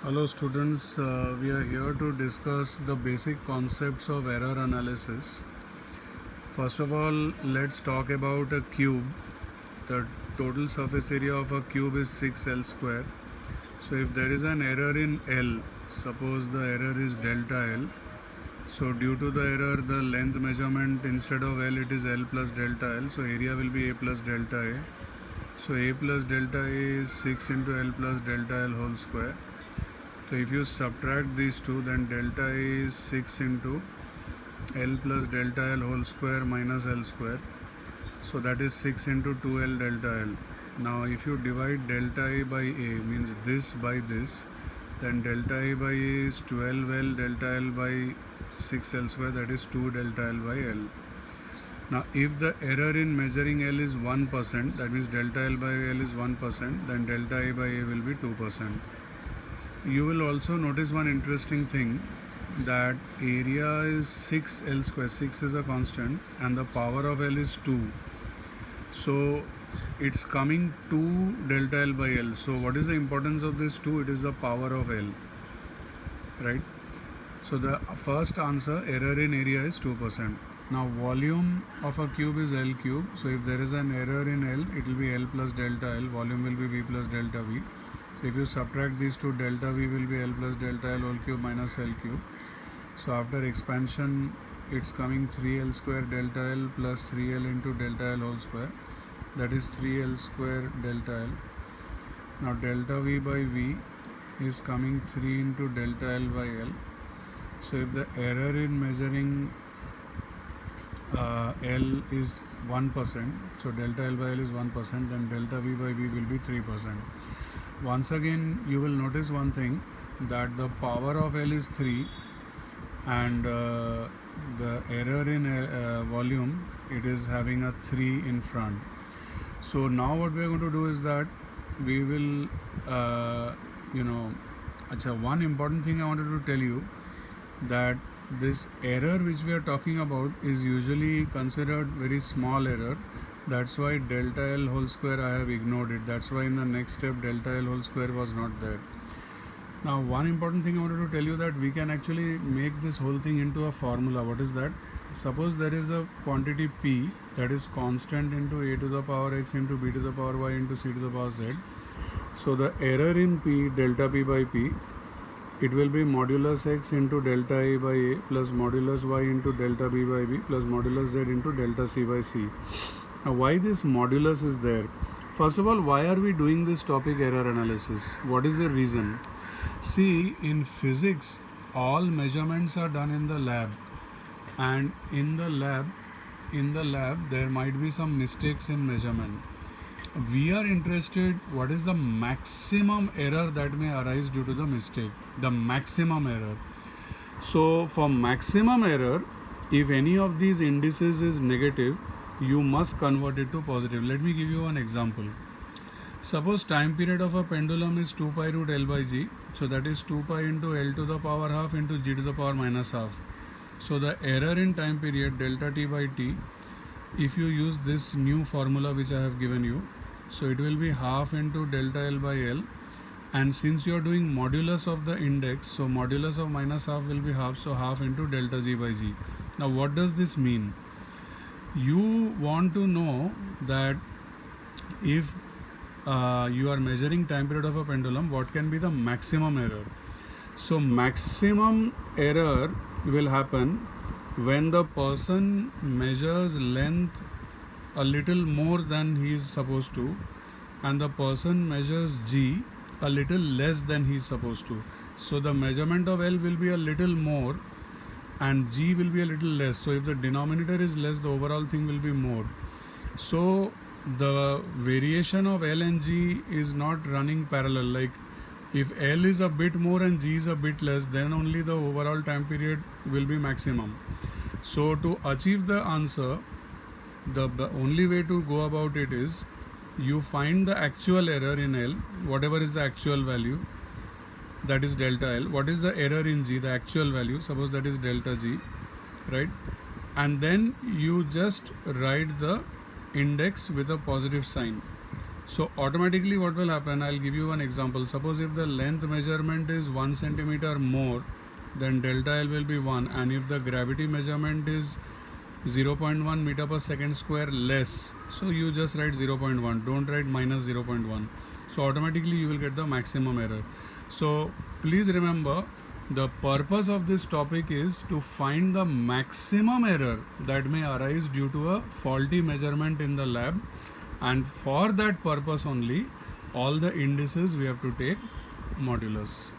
Hello students, we are here to discuss the basic concepts of error analysis. First of all, let's talk about a cube. The total surface area of a cube is 6L square. So if there is an error in L, suppose the error is delta L. So due to the error, the length measurement instead of L, it is L plus delta L. So area will be A plus delta A. So A plus delta A is 6 into L plus delta L whole square. So if you subtract these two, then delta A is 6 into L plus delta L whole square minus L square. So that is 6 into 2L delta L. Now if you divide delta A by A, means this by this, then delta A by A is 12L delta L by 6L square, that is 2 delta L by L. Now if the error in measuring L is 1%, that means delta L by L is 1%, then delta A by A will be 2%. You will also notice one interesting thing, that area is 6L square, 6 is a constant and the power of L is 2. So it's coming 2 delta L by L. So what is the importance of this 2? It is the power of L, right? So the first answer, error in area, is 2%. Now volume of a cube is L cube. So if there is an error in L, it will be L plus delta L. Volume will be V plus delta V. So if you subtract these two, delta V will be L plus delta L whole cube minus L cube. So after expansion, it's coming 3L square delta L plus 3L into delta L whole square. That is 3L square delta L. Now delta V by V is coming 3 into delta L by L. So if the error in measuring L is 1%, so delta L by L is 1%, then delta V by V will be 3%. Once again, you will notice one thing, that the power of L is 3 and the error in volume, it is having a 3 in front. So now what we are going to do is that we will, one important thing I wanted to tell you, that this error which we are talking about is usually considered very small error. That's why delta L whole square I have ignored it. That's why in the next step delta L whole square was not there. Now one important thing I wanted to tell you, that we can actually make this whole thing into a formula. What is that? Suppose there is a quantity P that is constant into A to the power X into B to the power Y into C to the power Z. So the error in P, delta P by P, it will be modulus X into delta A by A plus modulus Y into delta B by B plus modulus Z into delta C by C. Now why this modulus is there? First of all, why are we doing this topic error analysis? What is the reason? See, in physics, all measurements are done in the lab, and in the lab there might be some mistakes in measurement. We are interested what is the maximum error that may arise due to the mistake, the maximum error. So for maximum error, if any of these indices is negative, you must convert it to positive. Let me give you an example. Suppose time period of a pendulum is 2 pi root L by G. So that is 2 pi into L to the power half into G to the power minus half. So the error in time period delta T by T, if you use this new formula which I have given you, so it will be half into delta L by L. And since you are doing modulus of the index, so modulus of minus half will be half, so half into delta G by G. Now what does this mean? You want to know that if you are measuring time period of a pendulum, what can be the maximum error? So maximum error will happen when the person measures length a little more than he is supposed to, and the person measures G a little less than he is supposed to. So the measurement of L will be a little more and G will be a little less. So if the denominator is less, the overall thing will be more. So the variation of L and G is not running parallel. Like if L is a bit more and G is a bit less, then only the overall time period will be maximum. So to achieve the answer, the only way to go about it is you find the actual error in L, whatever is the actual value, that is delta L. What is the error in G, the actual value? Suppose that is delta G, right? And then you just write the index with a positive sign. So automatically what will happen, I'll give you one example. Suppose if the length measurement is 1 centimeter more, then delta L will be 1, and if the gravity measurement is 0.1 meter per second square less, so you just write 0.1, don't write minus 0.1. So automatically you will get the maximum error. So please remember, the purpose of this topic is to find the maximum error that may arise due to a faulty measurement in the lab, and for that purpose only all the indices we have to take modulus.